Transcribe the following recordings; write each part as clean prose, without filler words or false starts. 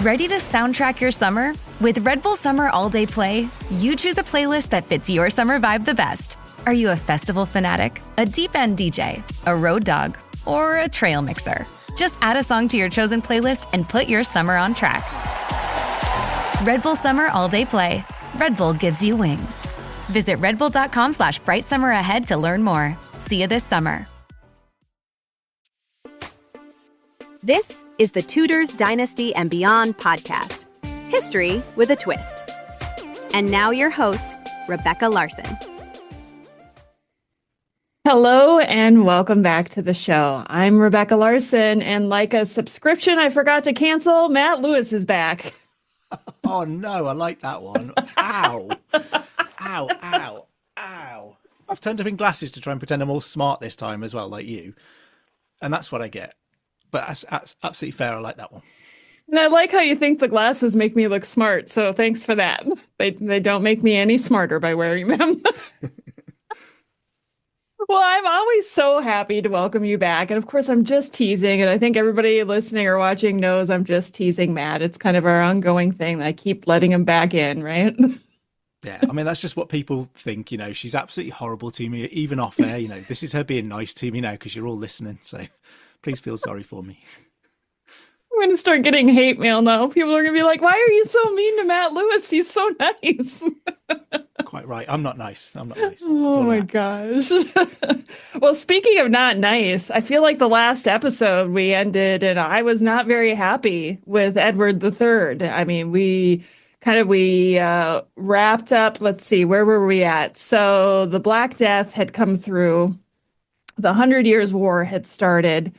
Ready to soundtrack your summer? With Red Bull Summer All Day Play, you choose a playlist that fits your summer vibe the best. Are you a festival fanatic, a deep-end DJ, a road dog, or a trail mixer? Just add a song to your chosen playlist and put your summer on track. Red Bull Summer All Day Play. Red Bull gives you wings. Visit redbull.com/brightsummer ahead to learn more. See you this summer. This is the Tudors, Dynasty, and Beyond podcast. History with a twist. And now your host, Rebecca Larson. Hello and welcome back to the show. I'm Rebecca Larson, and like a subscription I forgot to cancel, Matt Lewis is back. Oh no, I like that one. Ow. Ow, ow, ow. I've turned up in glasses to try and pretend I'm all smart this time as well, like you. And that's what I get. But that's absolutely fair. I like that one. And I like how you think the glasses make me look smart, so thanks for that. They don't make me any smarter by wearing them. Well, I'm always so happy to welcome you back. And of course, I'm just teasing. And I think everybody listening or watching knows I'm just teasing Matt. It's kind of our ongoing thing. I keep letting him back in, right? Yeah, I mean, that's just what people think. You know, she's absolutely horrible to me, even off air. You know, this is her being nice to me now because you're all listening. So please feel sorry for me. I'm going to start getting hate mail now. People are going to be like, why are you so mean to Matt Lewis? He's so nice. Quite right. I'm not nice. Oh my gosh. Well, speaking of not nice, I feel like the last episode we ended and I was not very happy with Edward III. I mean, we wrapped up. Let's see, where were we at? So the Black Death had come through. The 100 Years' War had started.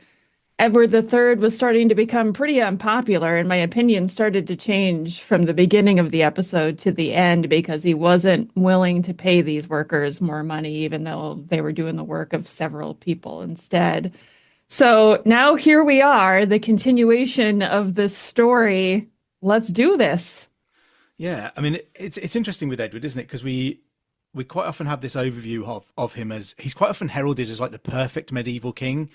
Edward III was starting to become pretty unpopular, and my opinion started to change from the beginning of the episode to the end because he wasn't willing to pay these workers more money, even though they were doing the work of several people instead. So now here we are, the continuation of this story. Let's do this. Yeah, I mean, it's interesting with Edward, isn't it? Because we quite often have this overview of him as he's quite often heralded as like the perfect medieval king.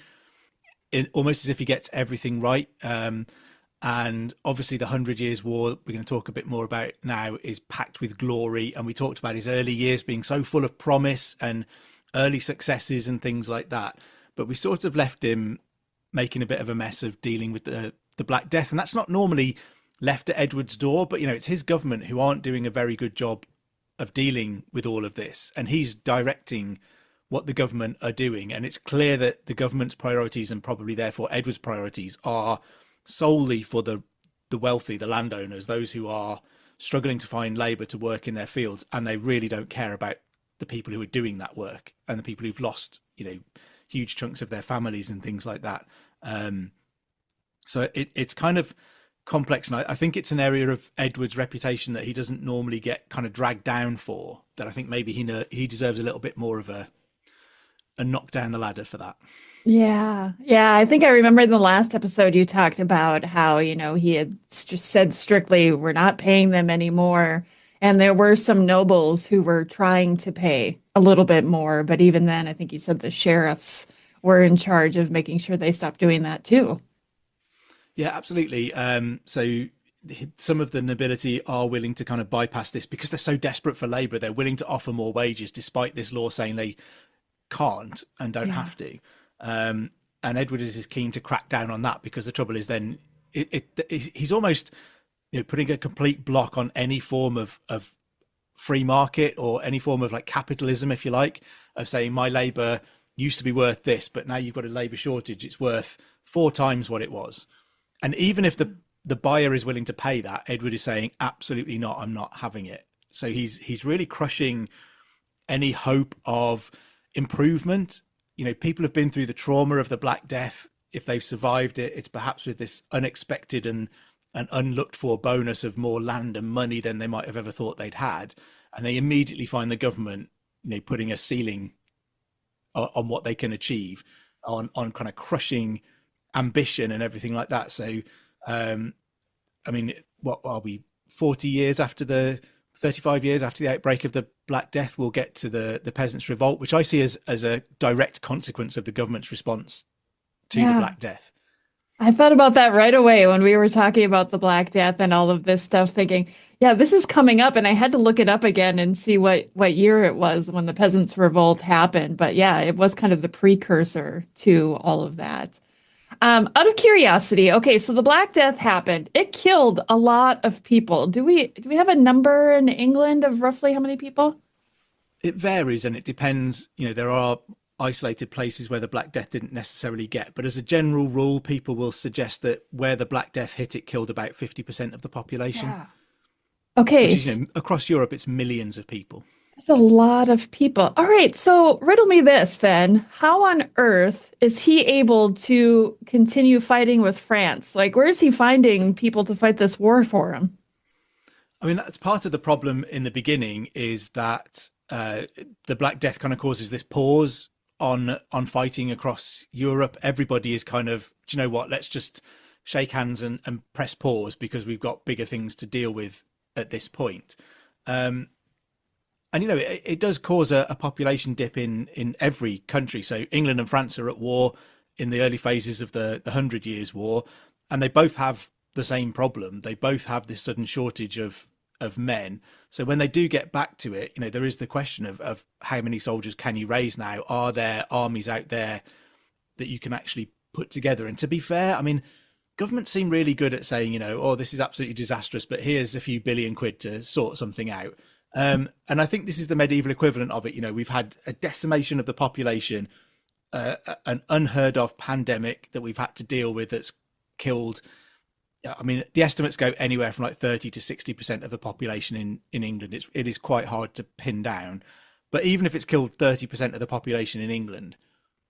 Almost as if he gets everything right. And obviously the 100 Years' War, we're going to talk a bit more about now, is packed with glory. And we talked about his early years being so full of promise and early successes and things like that. But we sort of left him making a bit of a mess of dealing with the Black Death. And that's not normally left at Edward's door, but, you know, it's his government who aren't doing a very good job of dealing with all of this. And he's directing what the government are doing, and it's clear that the government's priorities, and probably therefore Edward's priorities, are solely for the wealthy, the landowners, those who are struggling to find labour to work in their fields, and they really don't care about the people who are doing that work and the people who've lost, you know, huge chunks of their families and things like that. So it's kind of complex, and I think it's an area of Edward's reputation that he doesn't normally get kind of dragged down for, that I think maybe he deserves a little bit more of a knock down the ladder for that. Yeah. I think I remember in the last episode you talked about how, you know, he had said strictly, we're not paying them anymore. And there were some nobles who were trying to pay a little bit more. But even then, I think you said the sheriffs were in charge of making sure they stopped doing that too. Yeah, absolutely. So some of the nobility are willing to kind of bypass this because they're so desperate for labour. They're willing to offer more wages despite this law saying they can't and don't have to. And Edward is keen to crack down on that because the trouble is then he's almost, you know, putting a complete block on any form of free market or any form of like capitalism, if you like, of saying my labour used to be worth this, but now you've got a labour shortage, it's worth 4 times what it was. And even if the buyer is willing to pay that, Edward is saying absolutely not, I'm not having it. So he's really crushing any hope of improvement. You know, people have been through the trauma of the Black Death. If they've survived it, it's perhaps with this unexpected and an unlooked for bonus of more land and money than they might have ever thought they'd had. And they immediately find the government, you know, putting a ceiling on what they can achieve, on kind of crushing ambition and everything like that. So, I mean, what are we, 40 years after 35 years after the outbreak of the Black Death, we'll get to the Peasants' Revolt, which I see as a direct consequence of the government's response to the Black Death. I thought about that right away when we were talking about the Black Death and all of this stuff, thinking, yeah, this is coming up. And I had to look it up again and see what year it was when the Peasants' Revolt happened. But yeah, it was kind of the precursor to all of that. Out of curiosity, okay, so the Black Death happened. It killed a lot of people. Do we have a number in England of roughly how many people? It varies and it depends. There are isolated places where the Black Death didn't necessarily get, but as a general rule, people will suggest that where the Black Death hit, it killed about 50% of the population, Yeah. Okay, which is, across Europe, it's millions of people. that's a lot of people. All right, so riddle me this then. How on earth is he able to continue fighting with France? Like, where is he finding people to fight this war for him? I mean, that's part of the problem in the beginning is that the Black Death kind of causes this pause on fighting across Europe. Everybody is kind of, do you know what? Let's just shake hands and press pause because we've got bigger things to deal with at this point. And it does cause a population dip in every country. So England and France are at war in the early phases of the 100 Years' War, and they both have the same problem. They both have this sudden shortage of men. So when they do get back to it, there is the question of how many soldiers can you raise now? Are there armies out there that you can actually put together? And to be fair, I mean, governments seem really good at saying, oh, this is absolutely disastrous, but here's a few billion quid to sort something out. And I think this is the medieval equivalent of it. We've had a decimation of the population, an unheard of pandemic that we've had to deal with that's killed. I mean, the estimates go anywhere from like 30 to 60% of the population in England. It is quite hard to pin down. But even if it's killed 30% of the population in England,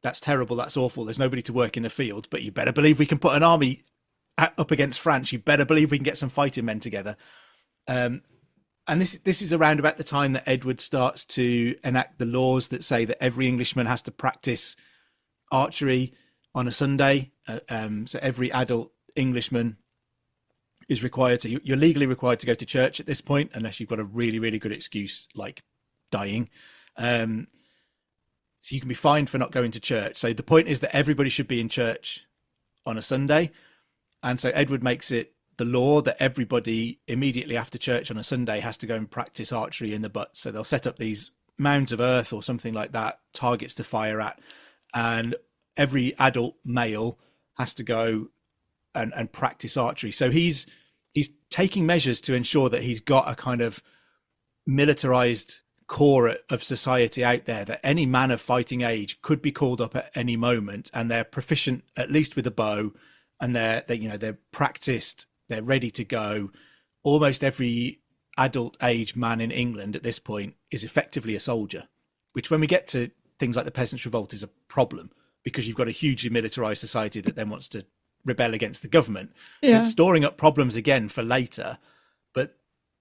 that's terrible. That's awful. There's nobody to work in the field. But you better believe we can put an army up against France. You better believe we can get some fighting men together. And this is around about the time that Edward starts to enact the laws that say that every Englishman has to practice archery on a Sunday. So every adult Englishman is required to, you're legally required to go to church at this point, unless you've got a really, really good excuse like dying. So you can be fined for not going to church. So the point is that everybody should be in church on a Sunday. And so Edward makes it the law that everybody immediately after church on a Sunday has to go and practice archery in the butt. So they'll set up these mounds of earth or something like that, targets to fire at, and every adult male has to go and practice archery. So he's taking measures to ensure that he's got a kind of militarized core of society out there, that any man of fighting age could be called up at any moment, and they're proficient at least with a bow, and they're practiced, they're ready to go. Almost every adult age man in England at this point is effectively a soldier, which when we get to things like the Peasants' Revolt is a problem, because you've got a hugely militarized society that then wants to rebel against the government. So it's storing up problems again for later. But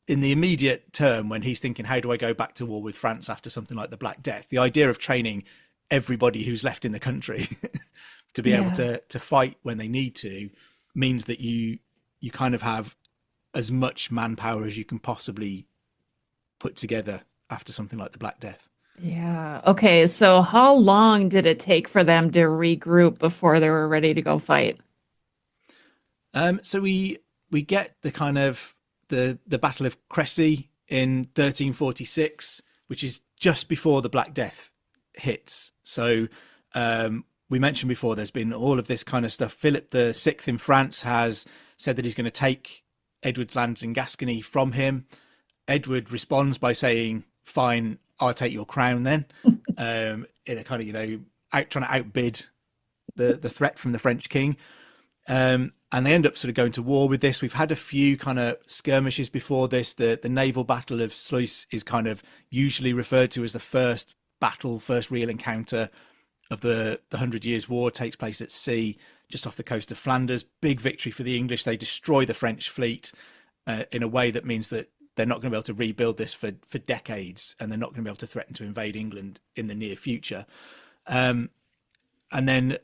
in the immediate term, when he's thinking, how do I go back to war with France after something like the Black Death, the idea of training everybody who's left in the country to be able to fight when they need to means that you kind of have as much manpower as you can possibly put together after something like the Black Death. Yeah. Okay. So how long did it take for them to regroup before they were ready to go fight? So we get the kind of the Battle of Crécy in 1346, which is just before the Black Death hits. So we mentioned before, there's been all of this kind of stuff. Philip VI in France has said that he's going to take Edward's lands in Gascony from him. Edward responds by saying, fine, I'll take your crown then, in a kind of, trying to outbid the threat from the French king. And they end up sort of going to war with this. We've had a few kind of skirmishes before this. The naval battle of Sluis is kind of usually referred to as the first real encounter of the 100 Years' War. It takes place at sea, just off the coast of Flanders. Big victory for the English. They destroy the French fleet in a way that means that they're not going to be able to rebuild this for decades, and they're not going to be able to threaten to invade England in the near future. And then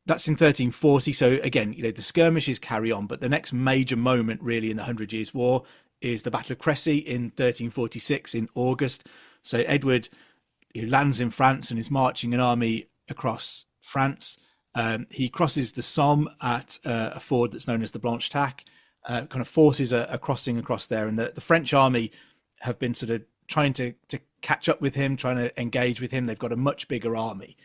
that's in 1340. So again, the skirmishes carry on, but the next major moment really in the 100 Years' War is the Battle of Crécy in 1346 in August. So Edward lands in France and is marching an army across France. He crosses the Somme at a ford that's known as the Blanche Tac, kind of forces a crossing across there. And the French army have been sort of trying to catch up with him, trying to engage with him. They've got a much bigger army.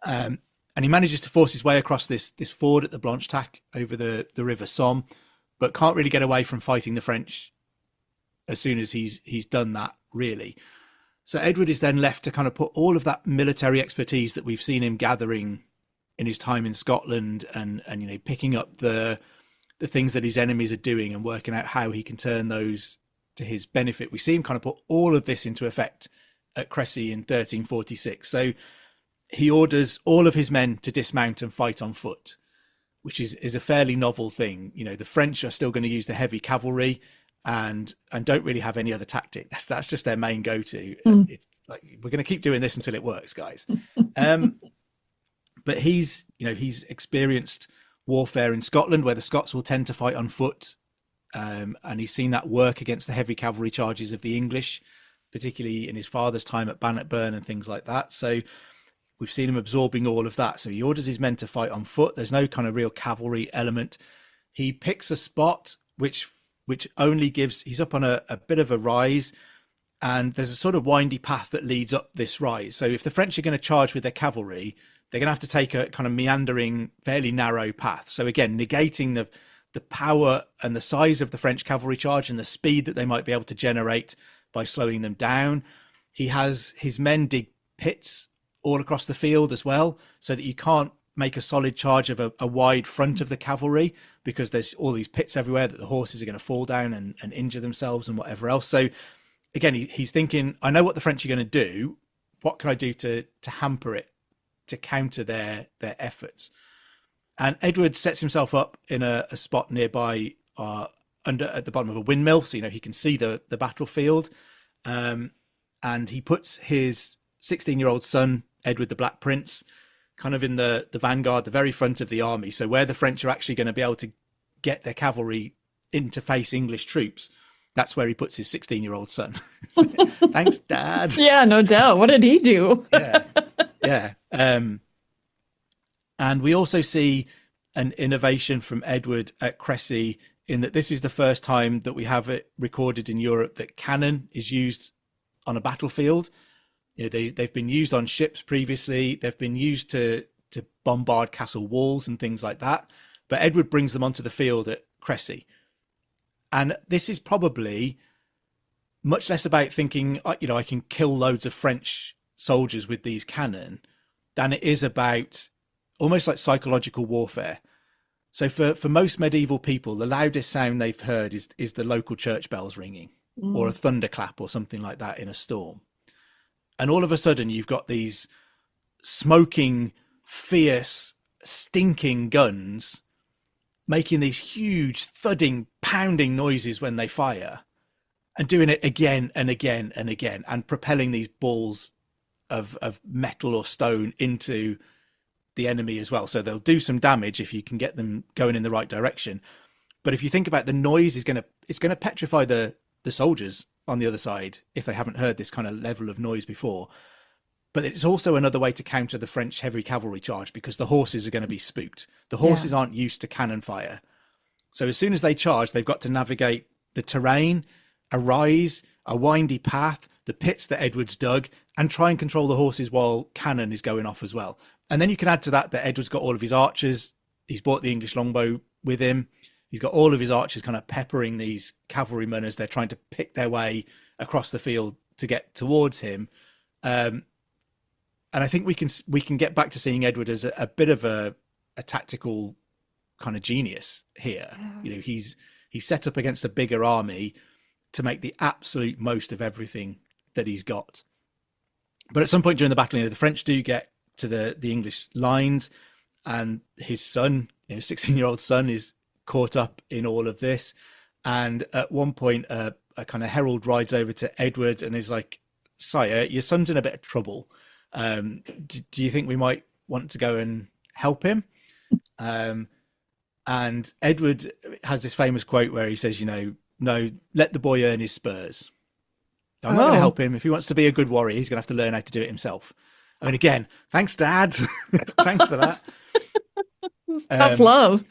And he manages to force his way across this ford at the Blanche Tac over the river Somme, but can't really get away from fighting the French as soon as he's done that, really. So Edward is then left to kind of put all of that military expertise that we've seen him gathering in his time in Scotland and picking up the things that his enemies are doing and working out how he can turn those to his benefit. We see him kind of put all of this into effect at Crécy in 1346. So he orders all of his men to dismount and fight on foot, which is a fairly novel thing. The French are still going to use the heavy cavalry and don't really have any other tactic. That's just their main go-to. It's like, we're going to keep doing this until it works, guys. But he's experienced warfare in Scotland, where the Scots will tend to fight on foot. And he's seen that work against the heavy cavalry charges of the English, particularly in his father's time at Bannockburn and things like that. So we've seen him absorbing all of that. So he orders his men to fight on foot. There's no kind of real cavalry element. He picks a spot which only gives, he's up on a bit of a rise, and there's a sort of windy path that leads up this rise. So if the French are going to charge with their cavalry, they're going to have to take a kind of meandering, fairly narrow path. So again, negating the power and the size of the French cavalry charge and the speed that they might be able to generate by slowing them down. He has his men dig pits all across the field as well, so that you can't make a solid charge of a wide front of the cavalry, because there's all these pits everywhere that the horses are going to fall down and injure themselves and whatever else. So again, he's thinking, I know what the French are going to do. What can I do to hamper it, to counter their efforts? And Edward sets himself up in a spot nearby, at the bottom of a windmill, so he can see the battlefield. And he puts his 16-year-old son, Edward the Black Prince, kind of in the vanguard, the very front of the army. So where the French are actually going to be able to get their cavalry in to face English troops, that's where he puts his 16-year-old son. Thanks, Dad. Yeah, no doubt. What did he do? Yeah. And we also see an innovation from Edward at Crécy, in that this is the first time that we have it recorded in Europe that cannon is used on a battlefield. They've been used on ships previously. They've been used to bombard castle walls and things like that. But Edward brings them onto the field at Crécy. And this is probably much less about thinking, I can kill loads of French soldiers with these cannon, than it is about almost like psychological warfare. So for most medieval people, the loudest sound they've heard is the local church bells ringing, or a thunderclap or something like that in a storm. And all of a sudden you've got these smoking, fierce, stinking guns making these huge thudding, pounding noises when they fire, and doing it again and again and again, and propelling these balls of metal or stone into the enemy as well. So they'll do some damage if you can get them going in the right direction. But if you think about the noise, it's going to petrify the soldiers on the other side if they haven't heard this kind of level of noise before. But it's also another way to counter the French heavy cavalry charge, because the horses are going to be spooked. The horses aren't used to cannon fire. So as soon as they charge, they've got to navigate the terrain, a rise, a windy path, the pits that Edward's dug, and try and control the horses while cannon is going off as well. And then you can add to that Edward's got all of his archers. He's brought the English longbow with him. He's got all of his archers kind of peppering these cavalrymen as they're trying to pick their way across the field to get towards him. And I think we can get back to seeing Edward as a bit of a tactical kind of genius here. Yeah. He's set up against a bigger army to make the absolute most of everything that he's got. But at some point during the battle, the French do get to the English lines, and his son, 16-year-old son, is caught up in all of this. And at one point, a kind of herald rides over to Edward and is like, "Sire, your son's in a bit of trouble. Do you think we might want to go and help him?" And Edward has this famous quote where he says, "No, let the boy earn his spurs. I'm not going to help him. If he wants to be a good warrior, he's going to have to learn how to do it himself." I mean, again, thanks, Dad. Thanks for that. It's tough love.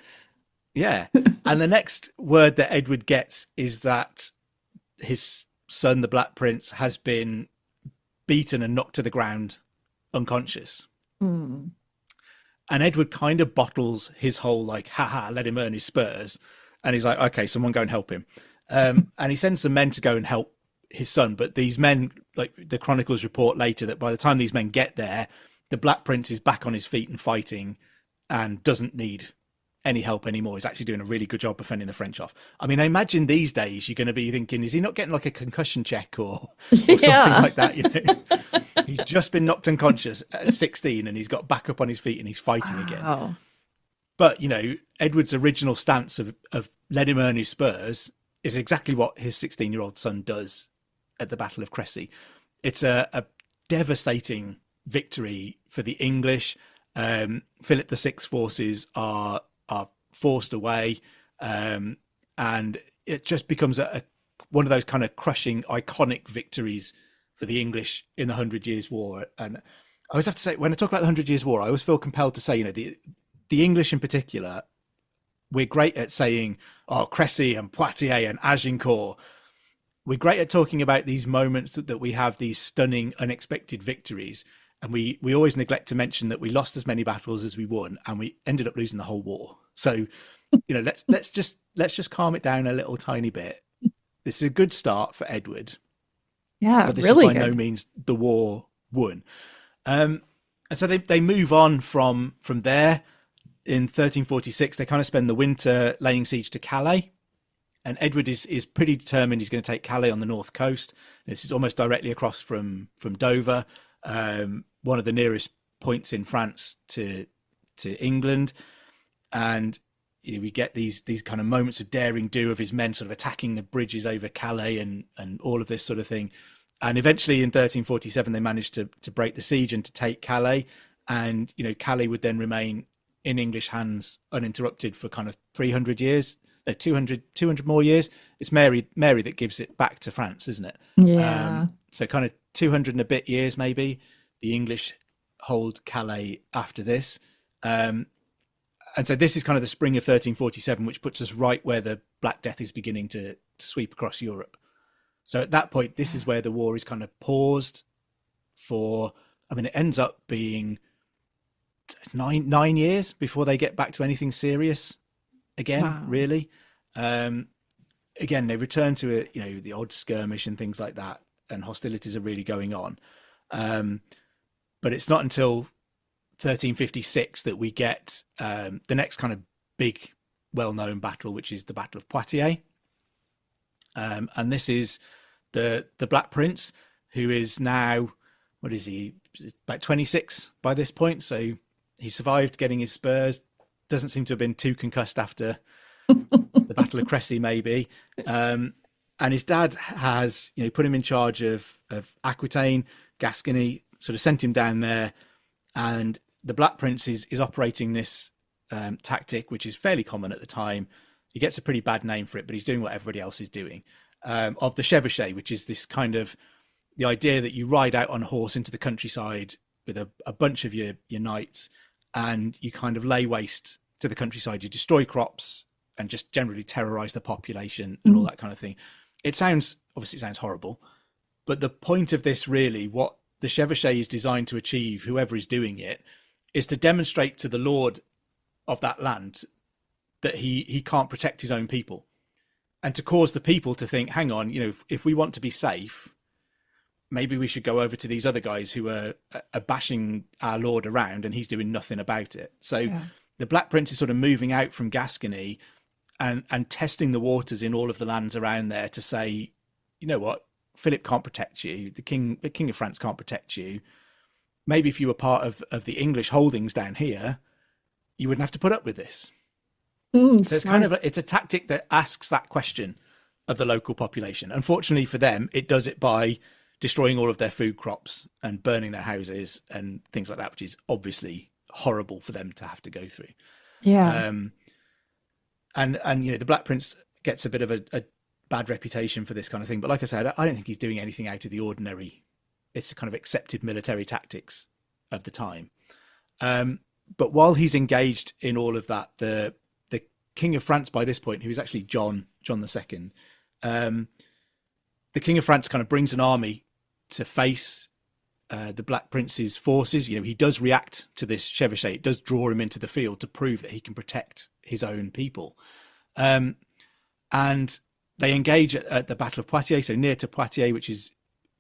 Yeah. And the next word that Edward gets is that his son, the Black Prince, has been beaten and knocked to the ground unconscious. Mm. And Edward kind of bottles his whole like, haha, let him earn his spurs. And he's like, okay, someone go and help him. And he sends some men to go and help his son. But these men, like the chronicles report later, that by the time these men get there, the Black Prince is back on his feet and fighting and doesn't need any help anymore. He's actually doing a really good job of fending the French off. I mean, I imagine these days you're going to be thinking, is he not getting like a concussion check or something like that? You know, he's just been knocked unconscious at 16 and he's got back up on his feet and he's fighting again. But, you know, Edward's original stance of let him earn his spurs is exactly what his 16-year-old son does at the Battle of Crécy. It's a devastating victory for the English. Philip VI's forces are forced away, and it just becomes one of those kind of crushing, iconic victories for the English in the 100 Years' War. And I always have to say, when I talk about the 100 Years' War, I always feel compelled to say, you know, the English in particular, we're great at saying, oh, Crécy and Poitiers and Agincourt. We're great at talking about these moments that we have these stunning, unexpected victories. And we always neglect to mention that we lost as many battles as we won, and we ended up losing the whole war. So, you know, let's just calm it down a little tiny bit. This is a good start for Edward. Yeah, but this really is by good. no means the war won. And so they move on from there. In 1346, they kind of spend the winter laying siege to Calais. And Edward is pretty determined he's going to take Calais on the north coast. This is almost directly across from Dover. One of the nearest points in France to England, and you know, we get these kind of moments of daring do of his men sort of attacking the bridges over Calais and all of this sort of thing. And eventually in 1347 they managed to break the siege and to take Calais, and you know, Calais would then remain in English hands uninterrupted for kind of 300 years, 200 more years. It's Mary that gives it back to France, isn't it? Yeah. So kind of 200 and a bit years, maybe, the English hold Calais after this. And so this is kind of the spring of 1347, which puts us right where the Black Death is beginning to sweep across Europe. So at that point, this is where the war is kind of paused for, I mean, it ends up being nine years before they get back to anything serious again, really. Again, they return to it, you know, the odd skirmish and things like that, and hostilities are really going on. But it's not until 1356 that we get the next kind of big, well-known battle, which is the Battle of Poitiers. And this is the Black Prince, who is now, what is he, about 26 by this point. So he survived getting his spurs. Doesn't seem to have been too concussed after the Battle of Crécy, maybe. And his dad has, you know, put him in charge of Aquitaine, Gascony, sort of sent him down there. And the Black Prince is operating this tactic, which is fairly common at the time. He gets a pretty bad name for it, but he's doing what everybody else is doing. Of the chevauchée, which is this kind of the idea that you ride out on a horse into the countryside with a bunch of your knights, and you kind of lay waste to the countryside. You destroy crops and just generally terrorize the population and all that kind of thing. It sounds horrible, but the point of this, really, what the chevauchée is designed to achieve, whoever is doing it, is to demonstrate to the lord of that land that he can't protect his own people, and to cause the people to think, hang on, you know, if we want to be safe, maybe we should go over to these other guys who are bashing our lord around, and he's doing nothing about it. So the Black Prince is sort of moving out from Gascony and testing the waters in all of the lands around there to say, you know what, Philip can't protect you. The king of France can't protect you. Maybe if you were part of the English holdings down here, you wouldn't have to put up with this. So it's kind of it's a tactic that asks that question of the local population. Unfortunately for them, it does it by destroying all of their food crops and burning their houses and things like that, which is obviously horrible for them to have to go through. Yeah. And you know, the Black Prince gets a bit of a bad reputation for this kind of thing. But like I said, I don't think he's doing anything out of the ordinary. It's kind of accepted military tactics of the time. But while he's engaged in all of that, the King of France by this point, who is actually John II, the King of France kind of brings an army to face the Black Prince's forces. You know, he does react to this chevauchée. It does draw him into the field to prove that he can protect his own people. And they engage at the Battle of Poitiers, so near to Poitiers, which is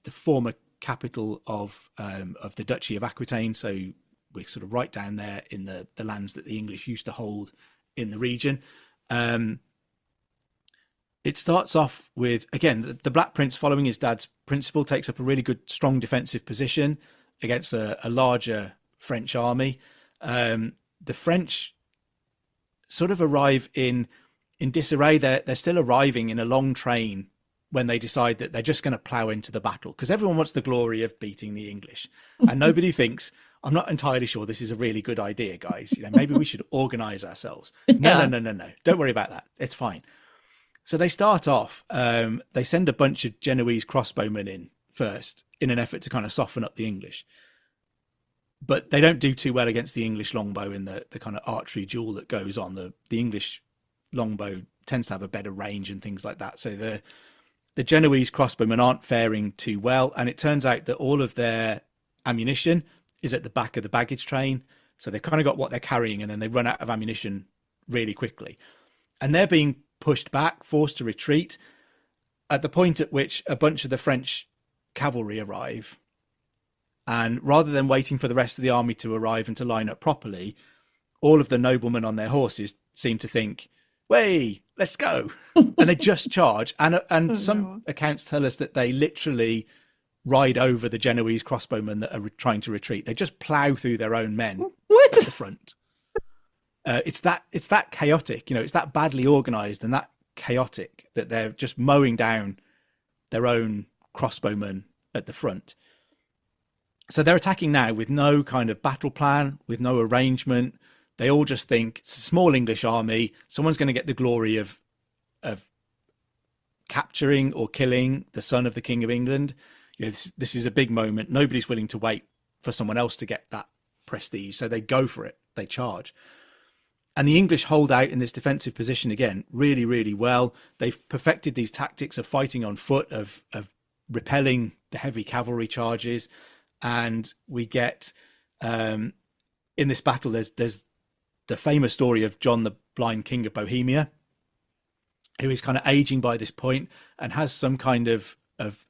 the former capital of the Duchy of Aquitaine. So we're sort of right down there in the lands that the English used to hold in the region. It starts off with, again, the Black Prince, following his dad's principle, takes up a really good, strong defensive position against a larger French army. The French sort of arrive in disarray. They're still arriving in a long train when they decide that they're just going to plow into the battle, because everyone wants the glory of beating the English, and nobody thinks, I'm not entirely sure this is a really good idea, guys. You know, maybe we should organize ourselves. No. Don't worry about that. It's fine. So they start off, they send a bunch of Genoese crossbowmen in first in an effort to kind of soften up the English. But they don't do too well against the English longbow in the kind of archery duel that goes on. The English longbow tends to have a better range and things like that. So the Genoese crossbowmen aren't faring too well. And it turns out that all of their ammunition is at the back of the baggage train. So they've kind of got what they're carrying, and then they run out of ammunition really quickly. And they're being pushed back, forced to retreat, at the point at which a bunch of the French cavalry arrive. And rather than waiting for the rest of the army to arrive and to line up properly, all of the noblemen on their horses seem to think, "Way, let's go." And they just charge. And some accounts tell us that they literally ride over the Genoese crossbowmen that are trying to retreat. They just plow through their own men at the front. It's that chaotic, you know, it's that badly organized and that chaotic that they're just mowing down their own crossbowmen at the front. So they're attacking now with no kind of battle plan, with no arrangement. They all just think it's a small English army. Someone's going to get the glory of capturing or killing the son of the King of England. You know, this is a big moment. Nobody's willing to wait for someone else to get that prestige. So they go for it. They charge. And the English hold out in this defensive position again really, really well. They've perfected these tactics of fighting on foot, of repelling the heavy cavalry charges. And we get, in this battle, there's the famous story of John, the blind King of Bohemia, who is kind of aging by this point and has some kind of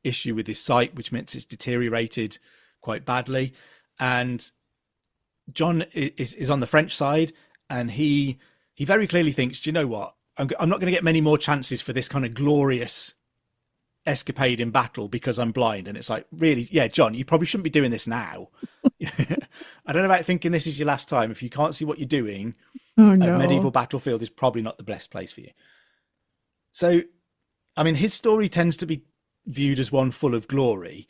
issue with his sight, which meant it's deteriorated quite badly. And John is on the French side, and he very clearly thinks, do you know what? I'm not going to get many more chances for this kind of glorious escapade in battle because I'm blind. And it's like, really? Yeah, John, you probably shouldn't be doing this now. I don't know about thinking this is your last time. If you can't see what you're doing, a medieval battlefield is probably not the best place for you. So, I mean, his story tends to be viewed as one full of glory,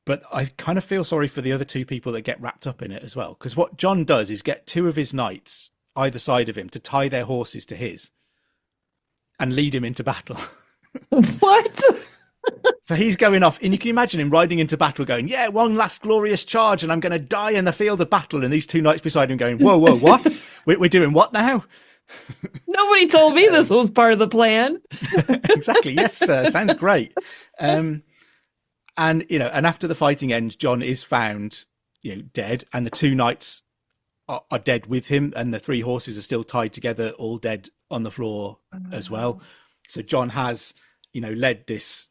but I kind of feel sorry for the other two people that get wrapped up in it as well. Because what John does is get two of his knights either side of him to tie their horses to his and lead him into battle. What? So he's going off, and you can imagine him riding into battle going, yeah, one last glorious charge and I'm going to die in the field of battle. And these two knights beside him going, whoa, what? We're doing what now? Nobody told me this was part of the plan. Exactly. Yes, sir. Sounds great. And, you know, and after the fighting ends, John is found, you know, dead, and the two knights are dead with him, and the three horses are still tied together, all dead on the floor as well. So John has, you know, led this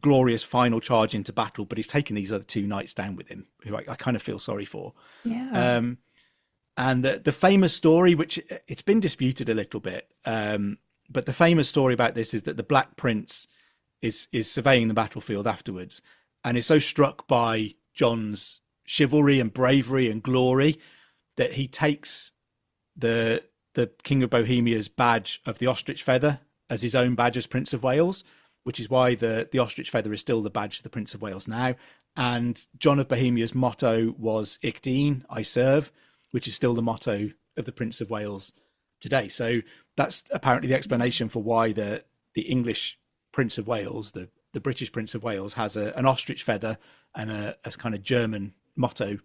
glorious final charge into battle, but he's taken these other two knights down with him, who I kind of feel sorry for. Yeah. And the famous story, which it's been disputed a little bit, but the famous story about this is that the Black Prince is surveying the battlefield afterwards and is so struck by John's chivalry and bravery and glory that he takes the King of Bohemia's badge of the ostrich feather as his own badge as Prince of Wales, which is why the ostrich feather is still the badge of the Prince of Wales now. And John of Bohemia's motto was Ich dien, I serve, which is still the motto of the Prince of Wales today. So that's apparently the explanation for why the English Prince of Wales, the British Prince of Wales, has an ostrich feather and a kind of German motto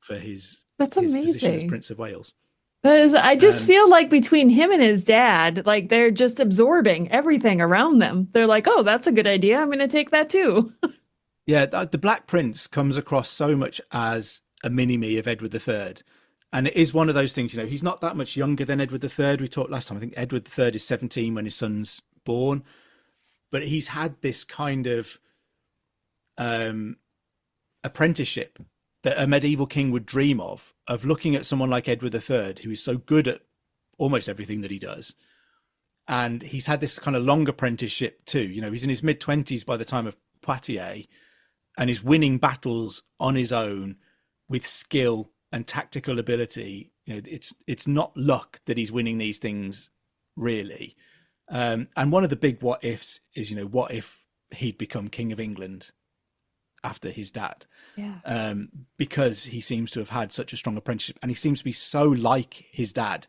for his That's his position as amazing. Prince of Wales. I just feel like between him and his dad, like they're just absorbing everything around them. They're like, oh, that's a good idea. I'm going to take that too. Yeah, the Black Prince comes across so much as a mini-me of Edward III. And it is one of those things, he's not that much younger than Edward III. We talked last time, I think Edward III is 17 when his son's born. But he's had this kind of apprenticeship that a medieval king would dream of looking at someone like Edward III, who is so good at almost everything that he does. And he's had this kind of long apprenticeship too. He's in his mid-20s by the time of Poitiers, and is winning battles on his own with skill and tactical ability. It's not luck that he's winning these things, really. And one of the big what ifs is, what if he'd become King of England after his dad? Yeah. Because he seems to have had such a strong apprenticeship, and he seems to be so like his dad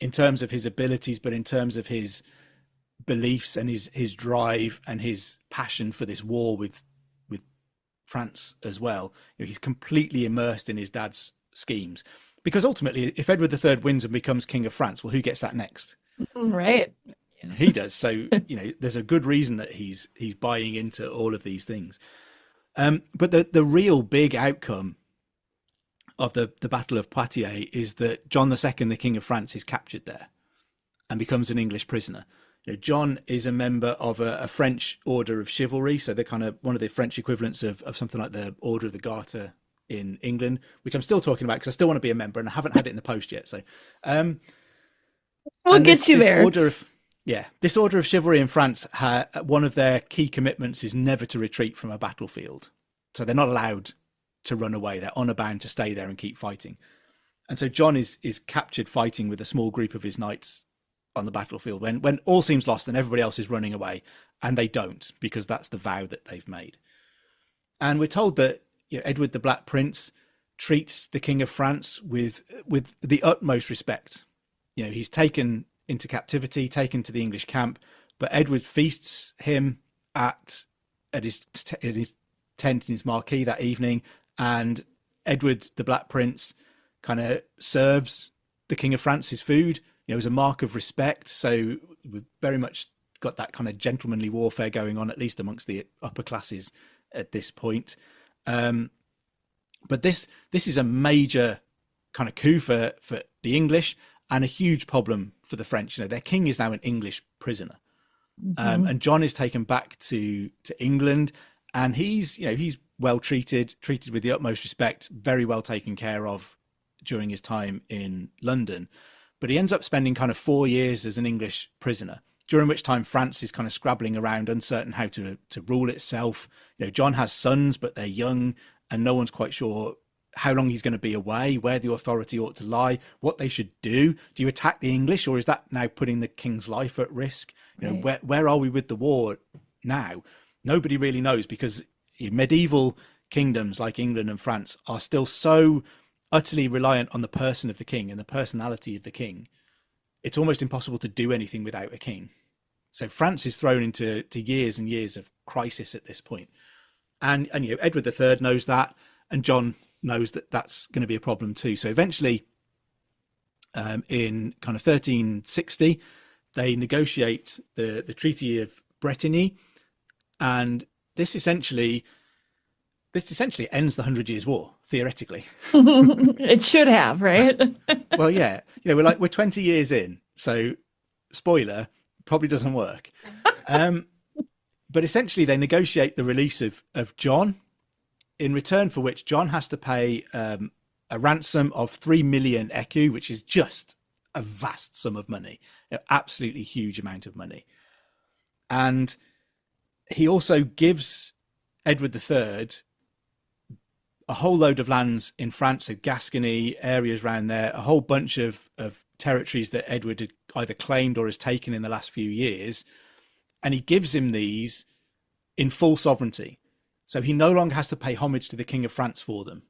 in terms of his abilities, but in terms of his beliefs and his drive and his passion for this war with France as well. He's completely immersed in his dad's schemes, because ultimately, if Edward III wins and becomes King of France, well, who gets that next? Right. He does. So there's a good reason that he's buying into all of these things. But the real big outcome of the Battle of Poitiers is that John II, the King of France, is captured there and becomes an English prisoner. John is a member of a French order of chivalry, so they're kind of one of the French equivalents of something like the Order of the Garter in England, which I'm still talking about because I still want to be a member and I haven't had it in the post yet. So we'll get you there. This order of chivalry in France, one of their key commitments is never to retreat from a battlefield. So they're not allowed to run away. They're honor bound to stay there and keep fighting. And so John is captured fighting with a small group of his knights on the battlefield when all seems lost and everybody else is running away, and they don't, because that's the vow that they've made. And we're told that Edward the Black Prince treats the King of France with the utmost respect. He's taken into captivity, taken to the English camp, but Edward feasts him at his tent in his marquee that evening, and Edward the Black Prince kind of serves the King of France his food, as a mark of respect. So we've very much got that kind of gentlemanly warfare going on, at least amongst the upper classes at this point. But this is a major kind of coup for the English, and a huge problem for the French. Their king is now an English prisoner. Mm-hmm. And John is taken back to England, and he's well treated with the utmost respect, very well taken care of during his time in London. But he ends up spending kind of 4 years as an English prisoner, during which time France is kind of scrabbling around, uncertain how to rule itself. John has sons, but they're young, and no one's quite sure how long he's going to be away, where the authority ought to lie, what they should do. Do you attack the English, or is that now putting the king's life at risk? Right. Where are we with the war now? Nobody really knows, because medieval kingdoms like England and France are still so utterly reliant on the person of the king and the personality of the king. It's almost impossible to do anything without a king. So France is thrown into years and years of crisis at this point. And Edward III knows that, and John knows that that's going to be a problem too. So eventually, in kind of 1360, they negotiate the Treaty of Bretigny, and this essentially ends the 100 Years' War, theoretically. It should have, right? Well, yeah. We're 20 years in, so spoiler, probably doesn't work. But essentially, they negotiate the release of John, in return for which John has to pay a ransom of 3 million écus, which is just a vast sum of money, an absolutely huge amount of money. And he also gives Edward III a whole load of lands in France, so Gascony, areas around there, a whole bunch of territories that Edward had either claimed or has taken in the last few years. And he gives him these in full sovereignty. So he no longer has to pay homage to the King of France for them.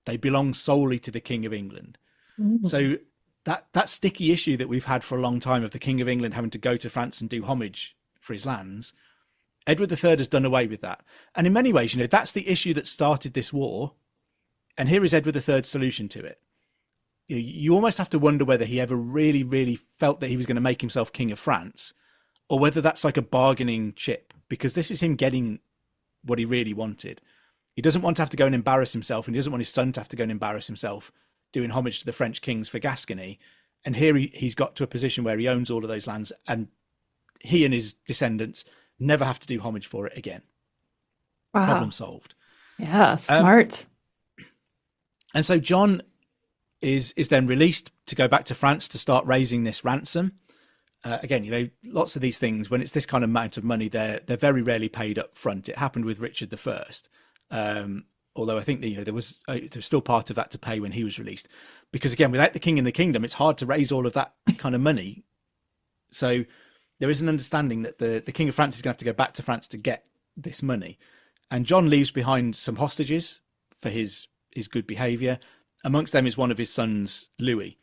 They belong solely to the King of England. Mm-hmm. So that sticky issue that we've had for a long time of the King of England having to go to France and do homage for his lands, Edward III has done away with that. And in many ways, that's the issue that started this war. And here is Edward III's solution to it. you almost have to wonder whether he ever really, really felt that he was going to make himself king of France, or whether that's like a bargaining chip, because this is him getting what he really wanted. He doesn't want to have to go and embarrass himself, and he doesn't want his son to have to go and embarrass himself doing homage to the French kings for Gascony. And here he's got to a position where he owns all of those lands, and he and his descendants never have to do homage for it again. Wow. Problem solved. Yeah, smart. And so John is then released to go back to France to start raising this ransom. Again, lots of these things, when it's this kind of amount of money, they're very rarely paid up front. It happened with Richard I. Although I think that, there was still part of that to pay when he was released, because again, without the king in the kingdom, it's hard to raise all of that kind of money. So there is an understanding that the king of France is going to have to go back to France to get this money. And John leaves behind some hostages for his good behavior. Amongst them is one of his sons, Louis.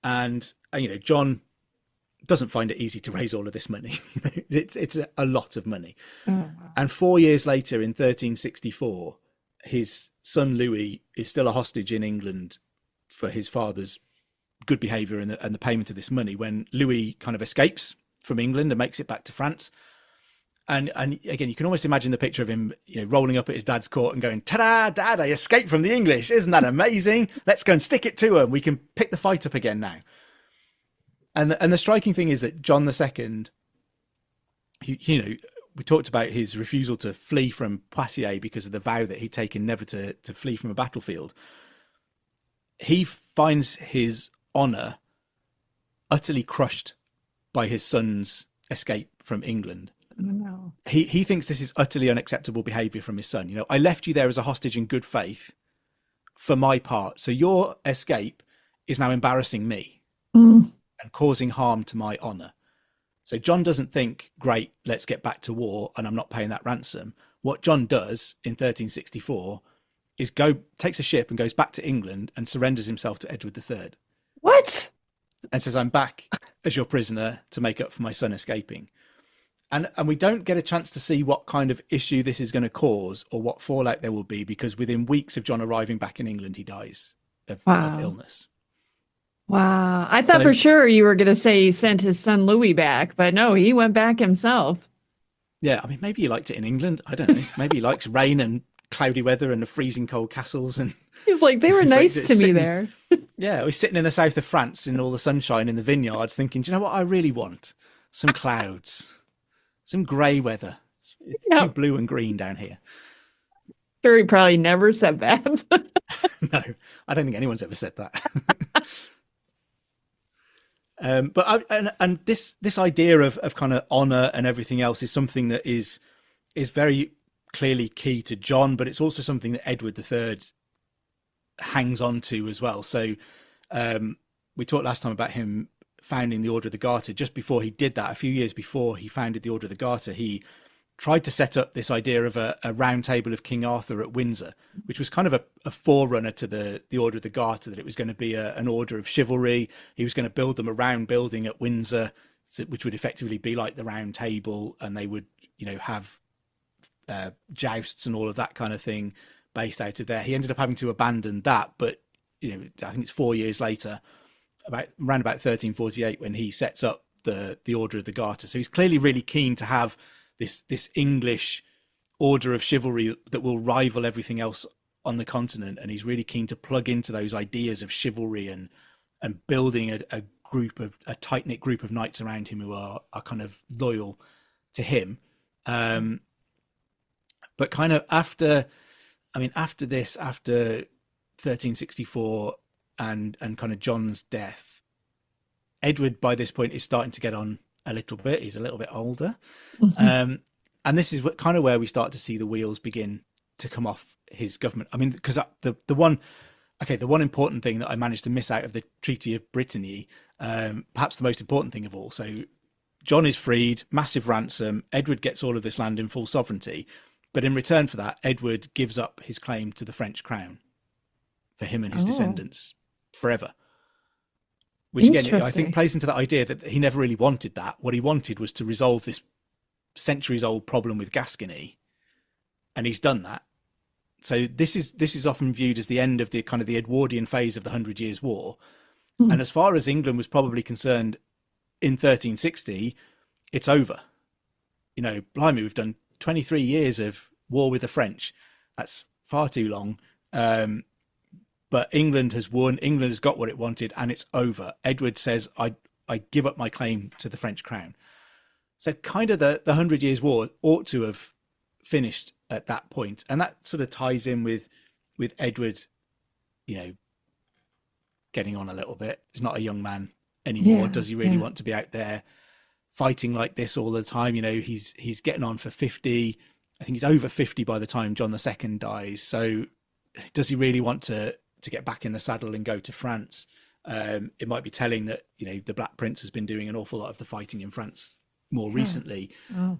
And John doesn't find it easy to raise all of this money. It's a lot of money. Oh, wow. And 4 years later, in 1364, his son Louis is still a hostage in England for his father's good behavior and the payment of this money, when Louis kind of escapes from England and makes it back to France. And again, you can almost imagine the picture of him, rolling up at his dad's court and going, "Ta-da, Dad, I escaped from the English. Isn't that amazing? Let's go and stick it to them. We can pick the fight up again now." And the striking thing is that John II, we talked about his refusal to flee from Poitiers because of the vow that he'd taken never to flee from a battlefield. He finds his honour utterly crushed by his son's escape from England. No. He thinks this is utterly unacceptable behaviour from his son. I left you there as a hostage in good faith for my part. So your escape is now embarrassing me and causing harm to my honour. So John doesn't think, great, let's get back to war and I'm not paying that ransom. What John does in 1364 is takes a ship and goes back to England and surrenders himself to Edward III. What? And says, "I'm back as your prisoner to make up for my son escaping." And we don't get a chance to see what kind of issue this is going to cause or what fallout there will be, because within weeks of John arriving back in England, he dies of illness. Wow. I thought for sure you were going to say he sent his son Louis back, but no, he went back himself. Yeah, I mean, maybe he liked it in England. I don't know. Maybe he likes rain and cloudy weather and the freezing cold castles. And he's like, they were nice to me there. Yeah, he's sitting in the south of France in all the sunshine in the vineyards thinking, do you know what I really want? Some clouds. Some grey weather. It's too blue and green down here. Sure, he probably never said that. No, I don't think anyone's ever said that. But this idea of kind of honour and everything else is something that is very clearly key to John, but it's also something that Edward III hangs on to as well. So we talked last time about him founding the Order of the Garter. Just before he did that, a few years before he founded the Order of the Garter, he tried to set up this idea of a round table of King Arthur at Windsor, which was kind of a forerunner to the Order of the Garter, that it was going to be an order of chivalry. He was going to build them a round building at Windsor, which would effectively be like the Round Table, and they would, have jousts and all of that kind of thing based out of there. He ended up having to abandon that, but I think it's 4 years later, around about 1348, when he sets up the Order of the Garter. So he's clearly really keen to have this English order of chivalry that will rival everything else on the continent, and he's really keen to plug into those ideas of chivalry and building a tight-knit group of knights around him who are kind of loyal to him. But kind of after 1364 and kind of John's death, Edward by this point is starting to get on a little bit. He's a little bit older. And this is kind of where we start to see the wheels begin to come off his government. I mean, because the one important thing that I managed to miss out of the Treaty of Brittany, perhaps the most important thing of all. So John is freed, massive ransom. Edward gets all of this land in full sovereignty. But in return for that, Edward gives up his claim to the French crown for him and his descendants forever. Which again, I think plays into that idea that he never really wanted that. What he wanted was to resolve this centuries-old problem with Gascony, and he's done that. So this is often viewed as the end of the kind of the Edwardian phase of the 100 Years' War, And as far as England was probably concerned in 1360, it's over. Blimey, we've done 23 years of war with the French. That's far too long. But England has won. England has got what it wanted, and it's over. Edward says, I give up my claim to the French crown. So kind of the 100 Years' War ought to have finished at that point. And that sort of ties in with Edward, getting on a little bit. He's not a young man anymore. Does he really want to be out there fighting like this all the time? He's getting on for 50. I think he's over 50 by the time John II dies. So does he really want to get back in the saddle and go to France? It might be telling that, the Black Prince has been doing an awful lot of the fighting in France more recently.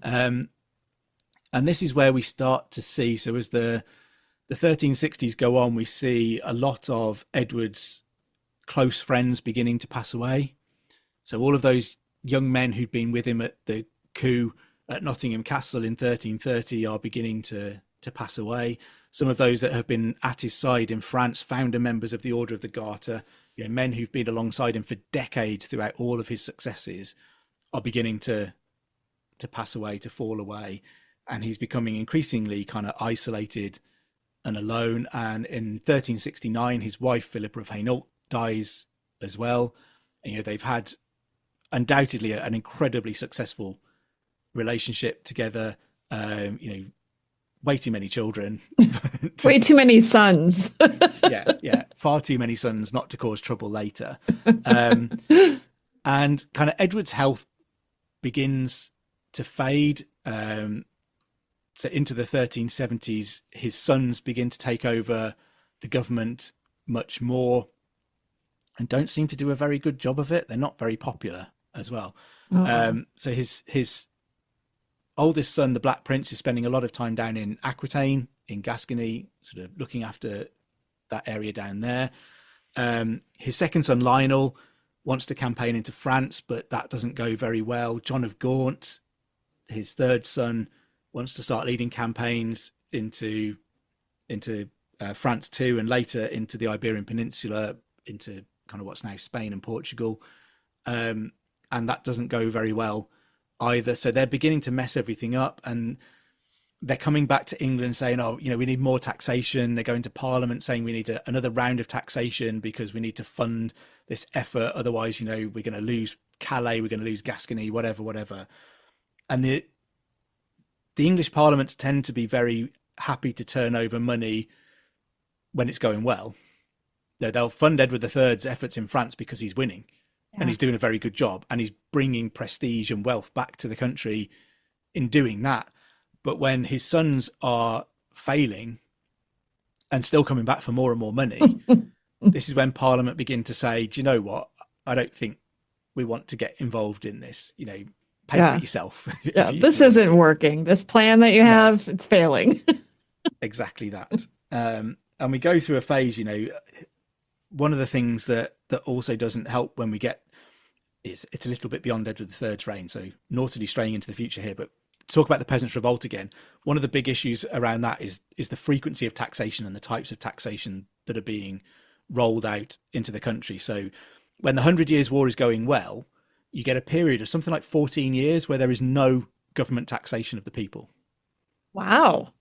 And this is where we start to see, so as the 1360s go on, we see a lot of Edward's close friends beginning to pass away. So all of those young men who'd been with him at the coup at Nottingham Castle in 1330 are beginning to pass away. Some of those that have been at his side in France, founder members of the Order of the Garter, men who've been alongside him for decades throughout all of his successes, are beginning to pass away, to fall away. And he's becoming increasingly kind of isolated and alone. And in 1369, his wife, Philippa of Hainault, dies as well. And, they've had undoubtedly an incredibly successful relationship together. Way too many children. Way too many sons. yeah. Far too many sons not to cause trouble later. And kind of Edward's health begins to fade. So into the 1370s, his sons begin to take over the government much more and don't seem to do a very good job of it. They're not very popular as well. So his oldest son, the Black Prince, is spending a lot of time down in Aquitaine in Gascony, sort of looking after that area down there. His second son, Lionel, wants to campaign into France, but that doesn't go very well. John of Gaunt, his third son, wants to start leading campaigns into France too, and later into the Iberian Peninsula, into kind of what's now Spain and Portugal. And that doesn't go very well either. So they're beginning to mess everything up, and they're coming back to England saying, we need more taxation. They're going to Parliament saying we need another round of taxation because we need to fund this effort. Otherwise, we're going to lose Calais, we're going to lose Gascony, whatever. And the English parliaments tend to be very happy to turn over money when it's going well. They'll fund Edward III's efforts in France because he's winning and he's doing a very good job, and he's bringing prestige and wealth back to the country in doing that. But when his sons are failing and still coming back for more and more money, this is when Parliament begin to say, do you know what? I don't think we want to get involved in this. Pay for it yourself. This isn't working. This plan that you have, it's failing. Exactly that. And we go through a phase, one of the things that also doesn't help when we get is it's a little bit beyond Edward III's reign. So naughtily straying into the future here, but talk about the Peasants' Revolt again. One of the big issues around that is the frequency of taxation and the types of taxation that are being rolled out into the country. So when the 100 Years' War is going well, you get a period of something like 14 years where there is no government taxation of the people. Wow.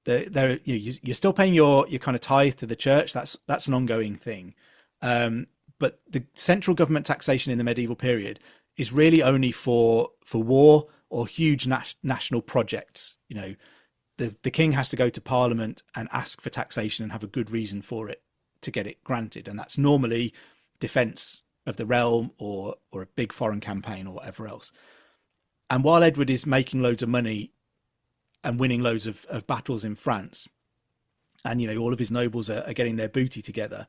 You're still paying your kind of tithe to the church. That's an ongoing thing. But the central government taxation in the medieval period is really only for war or huge national projects. The king has to go to Parliament and ask for taxation and have a good reason for it to get it granted. And that's normally defense of the realm or a big foreign campaign or whatever else. And while Edward is making loads of money and winning loads of battles in France, and all of his nobles are getting their booty together,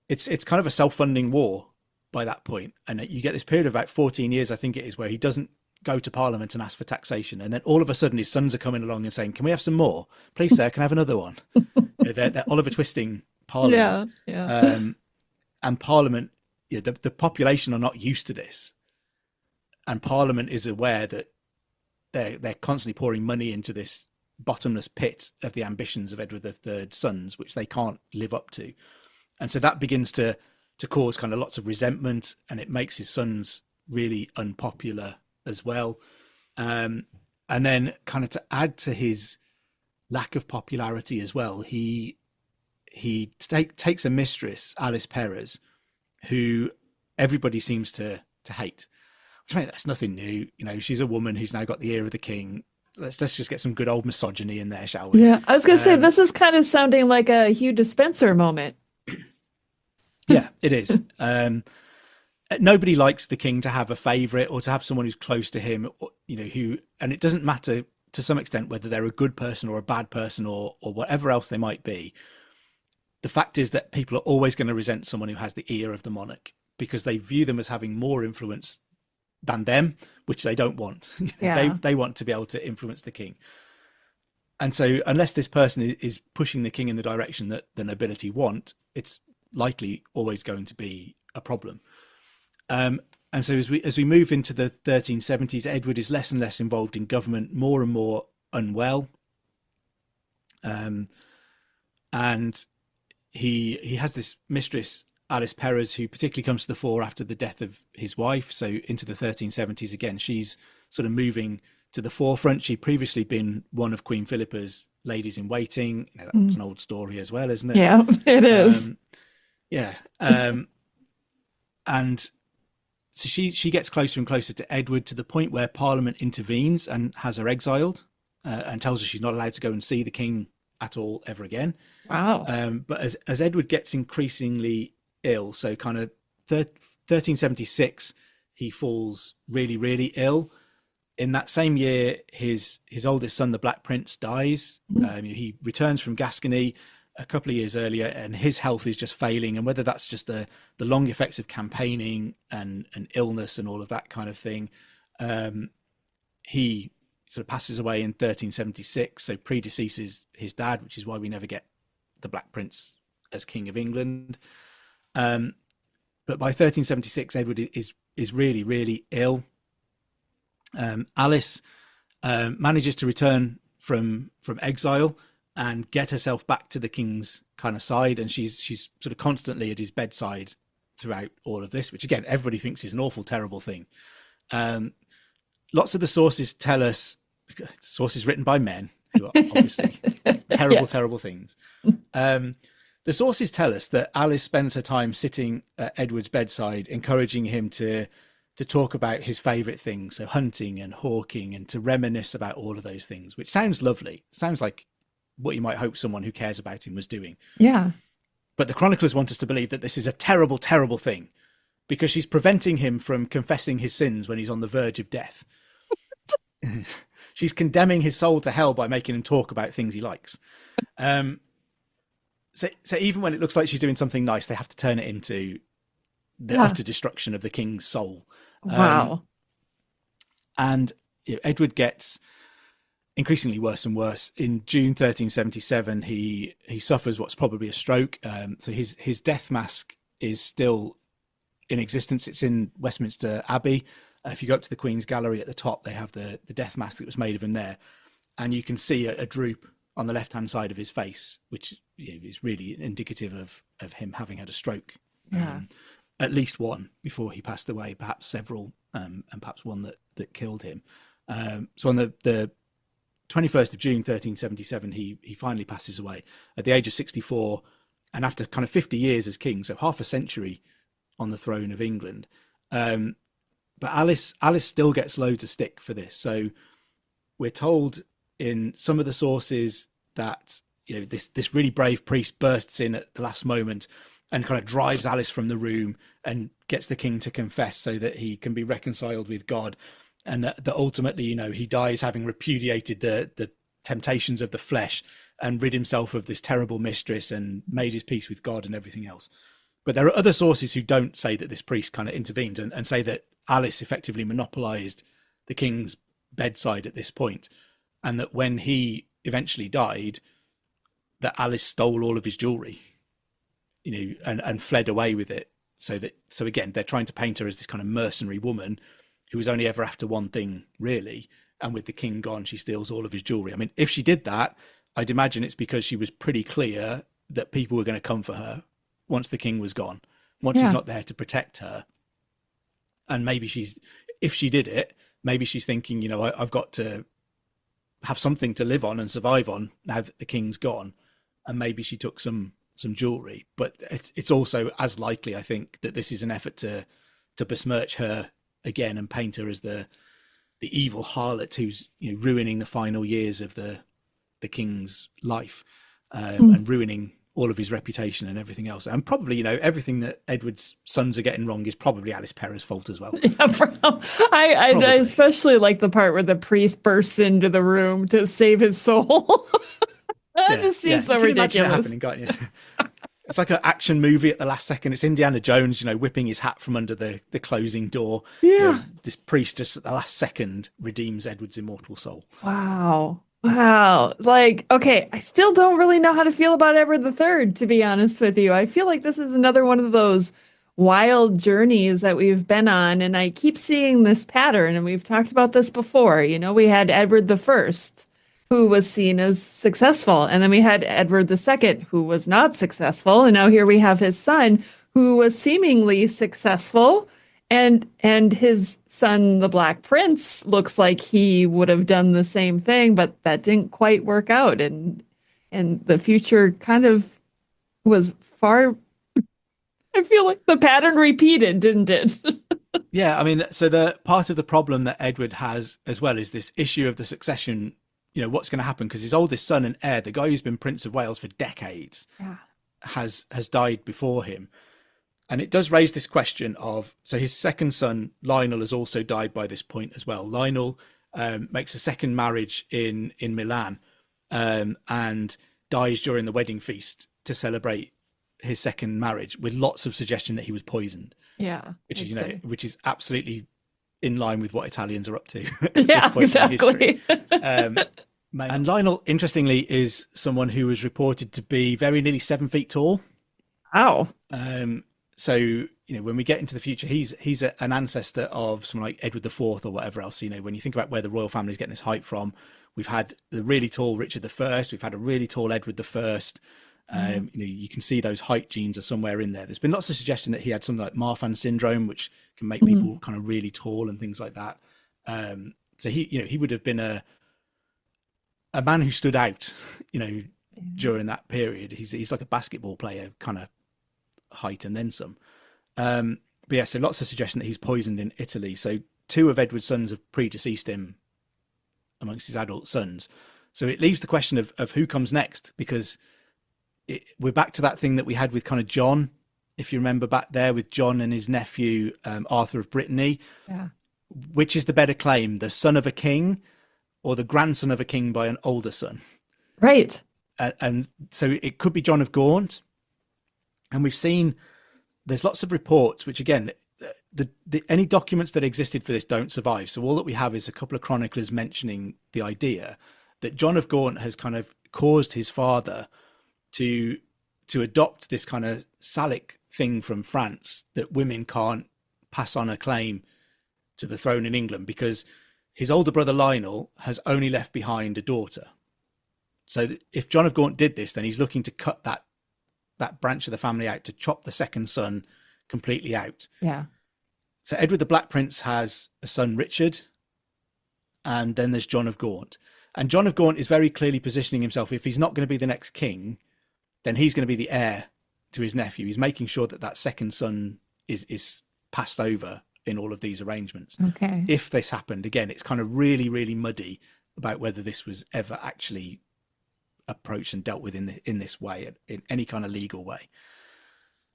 it's kind of a self-funding war by that point. And you get this period of about 14 years, I think it is, where he doesn't go to Parliament and ask for taxation, and then all of a sudden his sons are coming along and saying, can we have some more, please sir, can I have another one? They're Oliver Twisting Parliament. And Parliament, the population are not used to this, and Parliament is aware that they're constantly pouring money into this bottomless pit of the ambitions of Edward III's sons, which they can't live up to. And so that begins to to cause kind of lots of resentment, and it makes his sons really unpopular as well. And then kind of to add to his lack of popularity as well, he takes a mistress, Alice Perez, who everybody seems to hate. Which, I mean, that's nothing new. You know, she's a woman who's now got the ear of the king. Let's just get some good old misogyny in there, shall we? Yeah, I was going to say, this is kind of sounding like a Hugh Dispenser moment. Yeah, it is. Nobody likes the king to have a favorite or to have someone who's close to him, you know, and it doesn't matter to some extent whether they're a good person or a bad person or whatever else they might be. The fact is that people are always going to resent someone who has the ear of the monarch because they view them as having more influence than them, which they don't want. Yeah. They want to be able to influence the king. And so unless this person is pushing the king in the direction that the nobility want, it's likely always going to be a problem. And so as we move into the 1370s, Edward is less and less involved in government, more and more unwell. And he has this mistress, Alice Perez, who particularly comes to the fore after the death of his wife. So into the 1370s again, she's sort of moving to the forefront. She'd previously been one of Queen Philippa's ladies in waiting. You know, that's an old story as well, isn't it? Yeah, it is. And so she gets closer and closer to Edward, to the point where Parliament intervenes and has her exiled, and tells her she's not allowed to go and see the king at all ever again. Wow. But as Edward gets increasingly ill, so kind of 1376, he falls really, really ill. In that same year, his oldest son, the Black Prince, dies. He returns from Gascony a couple of years earlier, and his health is just failing. And whether that's just the long effects of campaigning and illness and all of that kind of thing, he sort of passes away in 1376, so predeceases his dad, which is why we never get the Black Prince as King of England. But by 1376, Edward is really, really ill. Alice manages to return from exile and get herself back to the king's kind of side, and she's sort of constantly at his bedside throughout all of this, which again everybody thinks is an awful, terrible thing. Lots of the sources tell us, sources written by men who are obviously terrible things. The sources tell us that Alice spends her time sitting at Edward's bedside, encouraging him to talk about his favourite things, so hunting and hawking, and to reminisce about all of those things, which sounds lovely. Sounds like what you might hope someone who cares about him was doing. Yeah. But the chroniclers want us to believe that this is a terrible, terrible thing, because she's preventing him from confessing his sins when he's on the verge of death. She's condemning his soul to hell by making him talk about things he likes. So even when it looks like she's doing something nice, they have to turn it into the utter destruction of the king's soul. Wow. And Edward gets increasingly worse and worse. In June 1377, he suffers what's probably a stroke. So his death mask is still in existence. It's in Westminster Abbey. If you go up to the Queen's Gallery at the top, they have the death mask that was made of him there, and you can see a droop on the left-hand side of his face, which is really indicative of him having had a stroke. Yeah. At least one before he passed away, perhaps several, and perhaps one that killed him. So on the 21st of June 1377, he finally passes away at the age of 64, and after kind of 50 years as king, so half a century on the throne of England. But Alice still gets loads of stick for this. So we're told in some of the sources that this really brave priest bursts in at the last moment and kind of drives Alice from the room and gets the king to confess so that he can be reconciled with God, and that ultimately he dies having repudiated the temptations of the flesh and rid himself of this terrible mistress and made his peace with God and everything else. But there are other sources who don't say that this priest kind of intervened and say that Alice effectively monopolized the king's bedside at this point, and that when he eventually died, that Alice stole all of his jewelry, and fled away with it. So again, they're trying to paint her as this kind of mercenary woman who was only ever after one thing, really. And with the king gone, she steals all of his jewelry. I mean, if she did that, I'd imagine it's because she was pretty clear that people were going to come for her once the king was gone. once he's not there to protect her. And maybe if she did it, maybe she's thinking, you know, I've got to have something to live on and survive on now that the king's gone. And maybe she took some jewelry, but it's also as likely, I think, that this is an effort to besmirch her again and paint her as the evil harlot who's, you know, ruining the final years of the king's life, and ruining all of his reputation and everything else. And probably, you know, everything that Edward's sons are getting wrong is probably Alice Perra's fault as well. Yeah, I especially like the part where the priest bursts into the room to save his soul. That just seems so ridiculous. It's like an action movie at the last second. It's Indiana Jones, you know, whipping his hat from under the closing door. Yeah. You know, this priest just at the last second redeems Edward's immortal soul. Wow. Like, okay, I still don't really know how to feel about Edward III, to be honest with you. I feel like this is another one of those wild journeys that we've been on, and I keep seeing this pattern, and we've talked about this before. You know, we had Edward I, who was seen as successful, and then we had Edward II, who was not successful, and now here we have his son, who was seemingly successful, and his son, the Black Prince, looks like he would have done the same thing, but that didn't quite work out, and the future kind of was far. I feel like the pattern repeated, didn't it? Yeah, I mean, so the part of the problem that Edward has as well is this issue of the succession. You know, what's going to happen, because his oldest son and heir, the guy who's been Prince of Wales for decades, has died before him. And it does raise this question of, so his second son, Lionel, has also died by this point as well. Lionel makes a second marriage in Milan, and dies during the wedding feast to celebrate his second marriage, with lots of suggestion that he was poisoned. Yeah. Which is, you know, which is absolutely in line with what Italians are up to. Yeah, exactly. And Lionel, interestingly, is someone who was reported to be very nearly 7 feet tall. Wow. So, you know, when we get into the future, he's an ancestor of someone like Edward IV or whatever else. You know, when you think about where the royal family is getting this height from, we've had the really tall Richard I, we've had a really tall Edward I. You know, you can see those height genes are somewhere in there. There's been lots of suggestion that he had something like Marfan syndrome, which can make people kind of really tall and things like that. So he would have been a man who stood out, you know, during that period. He's like a basketball player kind of height and then some. But yeah, so lots of suggestion that he's poisoned in Italy. So 2 of Edward's sons have predeceased him amongst his adult sons. So it leaves the question of who comes next, because we're back to that thing that we had with kind of John, if you remember back there with John and his nephew, Arthur of Brittany. Yeah. Which is the better claim, the son of a king or the grandson of a king by an older son? Right. And so it could be John of Gaunt. And we've seen there's lots of reports, which again, any documents that existed for this don't survive. So all that we have is a couple of chroniclers mentioning the idea that John of Gaunt has kind of caused his father to adopt this kind of Salic thing from France, that women can't pass on a claim to the throne in England, because his older brother Lionel has only left behind a daughter. So if John of Gaunt did this, then he's looking to cut that branch of the family out, to chop the second son completely out. Yeah. So Edward the Black Prince has a son, Richard, and then there's John of Gaunt. And John of Gaunt is very clearly positioning himself, if he's not going to be the next king, then he's going to be the heir to his nephew. He's making sure that second son is passed over in all of these arrangements. Okay. If this happened, again, it's kind of really, really muddy about whether this was ever actually approached and dealt with in this way, in any kind of legal way.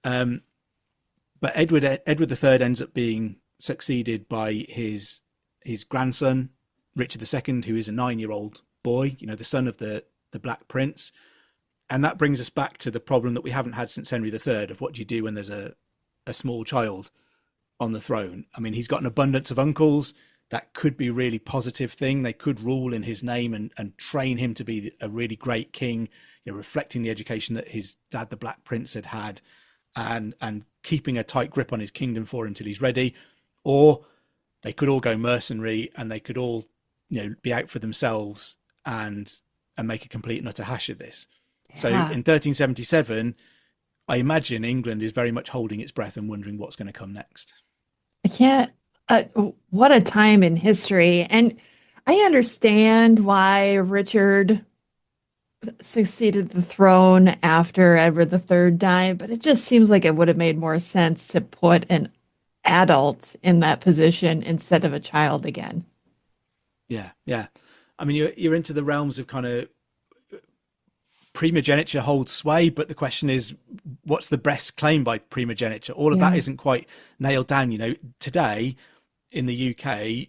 But Edward III ends up being succeeded by his grandson, Richard II, who is a 9-year-old boy, you know, the son of the Black Prince. And that brings us back to the problem that we haven't had since Henry III, of what do you do when there's a small child on the throne. I mean, he's got an abundance of uncles. That could be a really positive thing. They could rule in his name and train him to be a really great king, you know, reflecting the education that his dad, the Black Prince, had and keeping a tight grip on his kingdom for him till he's ready. Or they could all go mercenary, and they could all, you know, be out for themselves and make a complete and utter hash of this. Yeah. So in 1377, I imagine England is very much holding its breath and wondering what's going to come next. I can't, what a time in history. And I understand why Richard succeeded the throne after Edward III died, but it just seems like it would have made more sense to put an adult in that position instead of a child again. Yeah, yeah. I mean, you're into the realms of kind of primogeniture holds sway, but the question is, what's the best claim by primogeniture? All of that isn't quite nailed down. You know, today in the UK,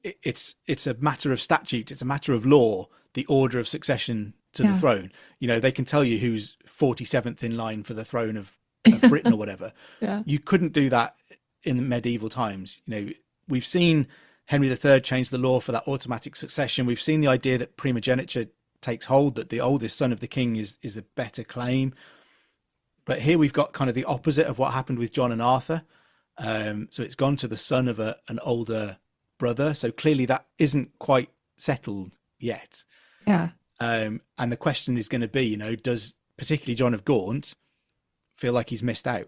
it's a matter of statute. It's a matter of law, the order of succession to the throne. You know, they can tell you who's 47th in line for the throne of Britain or whatever. You couldn't do that in medieval times. You know, we've seen Henry III change the law for that automatic succession. We've seen the idea that primogeniture takes hold, that the oldest son of the king is a better claim. But here we've got kind of the opposite of what happened with John and Arthur. So it's gone to the son of an older brother. So clearly that isn't quite settled yet. Yeah. And the question is going to be, you know, does particularly John of Gaunt feel like he's missed out?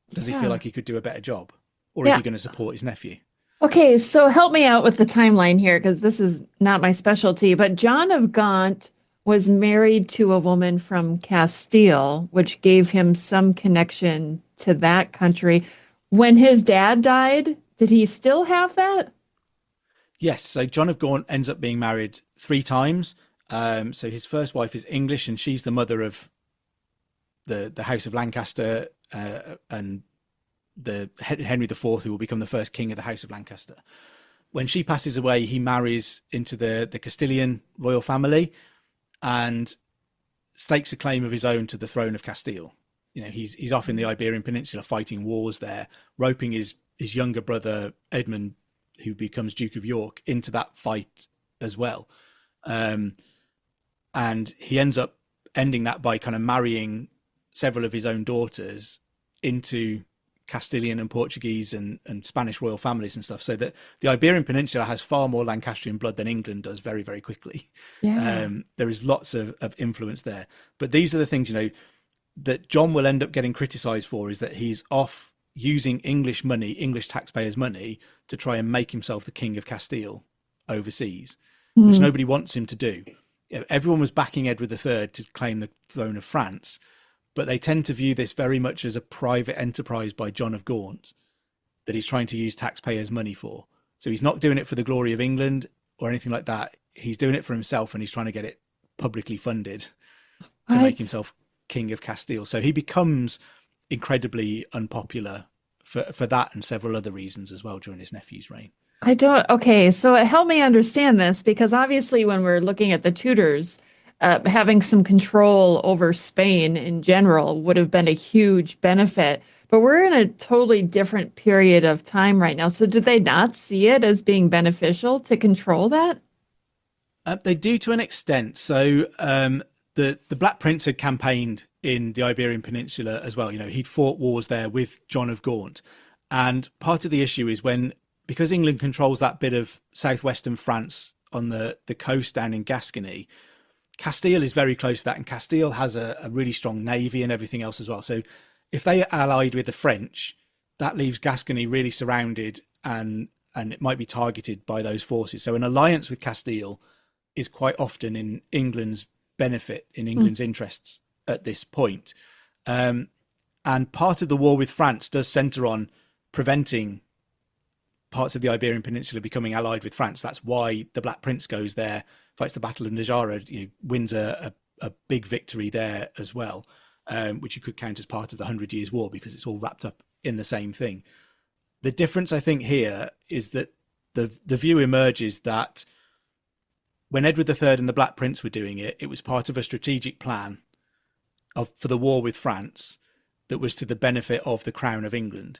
Does he feel like he could do a better job? Or is he going to support his nephew? Okay, so help me out with the timeline here, because this is not my specialty. But John of Gaunt was married to a woman from Castile, which gave him some connection to that country. When his dad died, did he still have that? Yes. So John of Gaunt ends up being married 3 times. So his first wife is English, and she's the mother of the House of Lancaster and the Henry IV, who will become the first king of the House of Lancaster. When she passes away, he marries into the Castilian royal family and stakes a claim of his own to the throne of Castile. You know, he's off in the Iberian Peninsula fighting wars there, roping his younger brother Edmund, who becomes Duke of York, into that fight as well. And he ends up ending that by kind of marrying several of his own daughters into Castilian and Portuguese and Spanish royal families and stuff, so that the Iberian Peninsula has far more Lancastrian blood than England does very, very quickly. There is lots of influence there. But these are the things, you know, that John will end up getting criticised for, is that he's off using English money, English taxpayers' money, to try and make himself the King of Castile overseas, which nobody wants him to do. You know, everyone was backing Edward III to claim the throne of France, but they tend to view this very much as a private enterprise by John of Gaunt that he's trying to use taxpayers' money for. So he's not doing it for the glory of England or anything like that. He's doing it for himself, and he's trying to get it publicly funded to make himself King of Castile. So he becomes incredibly unpopular for that and several other reasons as well during his nephew's reign. Okay, so help me understand this, because obviously when we're looking at the Tudors, having some control over Spain in general would have been a huge benefit. But we're in a totally different period of time right now. So did they not see it as being beneficial to control that? They do to an extent. So the Black Prince had campaigned in the Iberian Peninsula as well. You know, he'd fought wars there with John of Gaunt. And part of the issue is because England controls that bit of southwestern France on the coast down in Gascony, Castile is very close to that, and Castile has a really strong navy and everything else as well. So if they are allied with the French, that leaves Gascony really surrounded, and it might be targeted by those forces. So an alliance with Castile is quite often in England's benefit, in England's interests at this point. And part of the war with France does centre on preventing parts of the Iberian Peninsula becoming allied with France. That's why the Black Prince goes there, fights the Battle of Najara, wins a big victory there as well, which you could count as part of the 100 Years' War, because it's all wrapped up in the same thing. The difference, I think, here is that the view emerges that when Edward III and the Black Prince were doing it, it was part of a strategic plan for the war with France that was to the benefit of the Crown of England.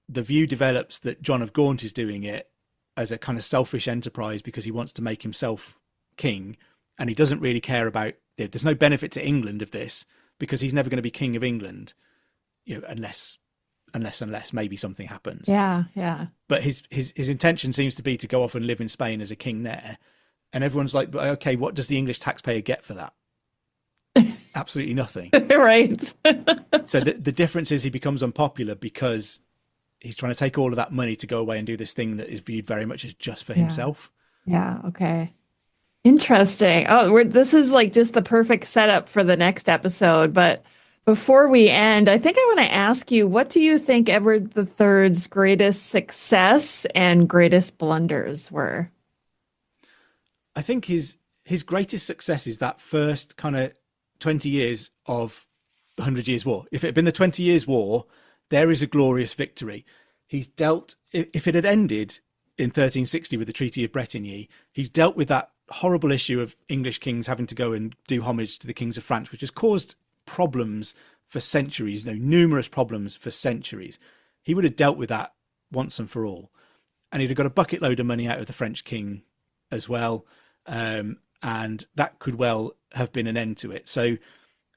The view develops that John of Gaunt is doing it as a kind of selfish enterprise because he wants to make himself king, and he doesn't really care about, there's no benefit to England of this, because he's never going to be King of England, unless maybe something happens. Yeah. But his intention seems to be to go off and live in Spain as a king there, and everyone's like, but okay, what does the English taxpayer get for that? absolutely nothing. Right. So the difference is he becomes unpopular because he's trying to take all of that money to go away and do this thing that is viewed very much as just for himself. Yeah. Okay. Interesting. Oh, this is like just the perfect setup for the next episode. But before we end, I think I want to ask you, what do you think Edward III's greatest success and greatest blunders were? I think his greatest success is that first kind of 20 years of the 100 Years' War. If it had been the 20 Years' War, there is a glorious victory. He's dealt, if it had ended in 1360 with the Treaty of Bretigny, he's dealt with that horrible issue of English kings having to go and do homage to the kings of France, which has caused problems for centuries, numerous problems for centuries. He would have dealt with that once and for all. And he'd have got a bucket load of money out of the French king as well. And that could well have been an end to it. So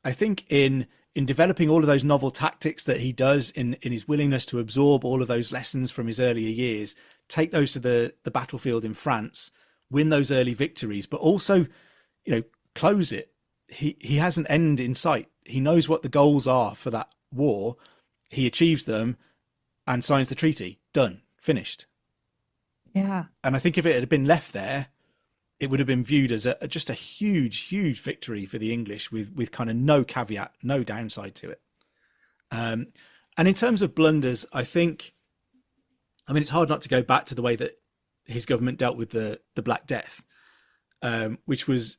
I think in developing all of those novel tactics that he does, in his willingness to absorb all of those lessons from his earlier years, take those to the battlefield in France, win those early victories, but also, close it. He has an end in sight. He knows what the goals are for that war. He achieves them and signs the treaty. Done. Finished. Yeah. And I think if it had been left there, it would have been viewed as just a huge, huge victory for the English with kind of no caveat, no downside to it. And in terms of blunders, it's hard not to go back to the way that his government dealt with the Black Death, which was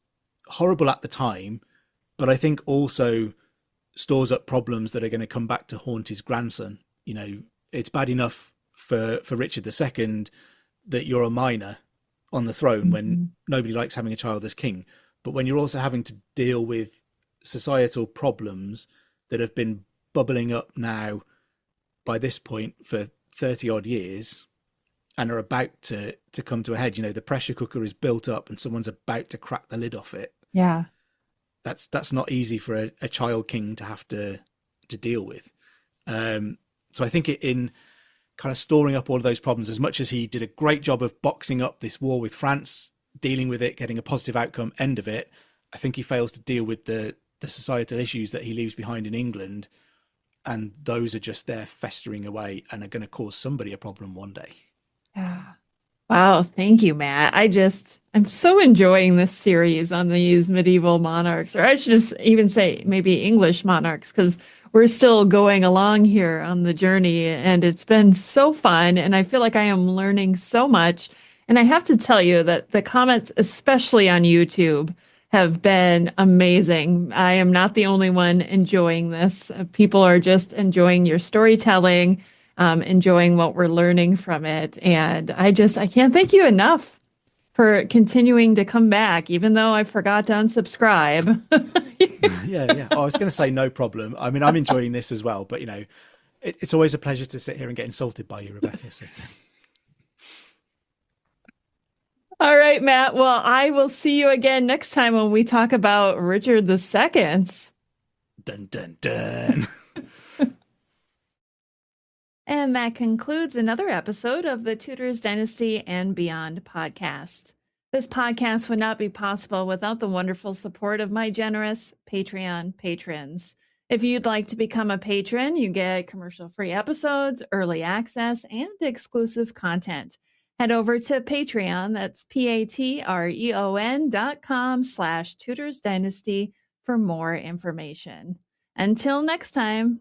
horrible at the time, but I think also stores up problems that are going to come back to haunt his grandson. It's bad enough for Richard II that you're a minor on the throne when nobody likes having a child as king. But when you're also having to deal with societal problems that have been bubbling up now by this point for 30 odd years and are about to come to a head, the pressure cooker is built up and someone's about to crack the lid off it. Yeah. That's not easy for a child king to have to deal with. So I think in kind of storing up all of those problems, as much as he did a great job of boxing up this war with France, dealing with it, getting a positive outcome, end of it, I think he fails to deal with the societal issues that he leaves behind in England. And those are just there festering away and are going to cause somebody a problem one day. Yeah. Wow. Thank you, Matt. I'm so enjoying this series on these medieval monarchs, or I should just even say maybe English monarchs, because we're still going along here on the journey and it's been so fun. And I feel like I am learning so much. And I have to tell you that the comments, especially on YouTube, have been amazing. I am not the only one enjoying this. People are just enjoying your storytelling, enjoying what we're learning from it. And I can't thank you enough for continuing to come back, even though I forgot to unsubscribe. Yeah. I was going to say no problem. I'm enjoying this as well, but it's always a pleasure to sit here and get insulted by you, Rebecca. So. All right, Matt. Well, I will see you again next time when we talk about Richard II. Dun, dun, dun. And that concludes another episode of the Tudors Dynasty and Beyond podcast. This podcast would not be possible without the wonderful support of my generous Patreon patrons. If you'd like to become a patron, you get commercial-free episodes, early access, and exclusive content. Head over to Patreon, that's patreon.com/Tudors Dynasty for more information. Until next time.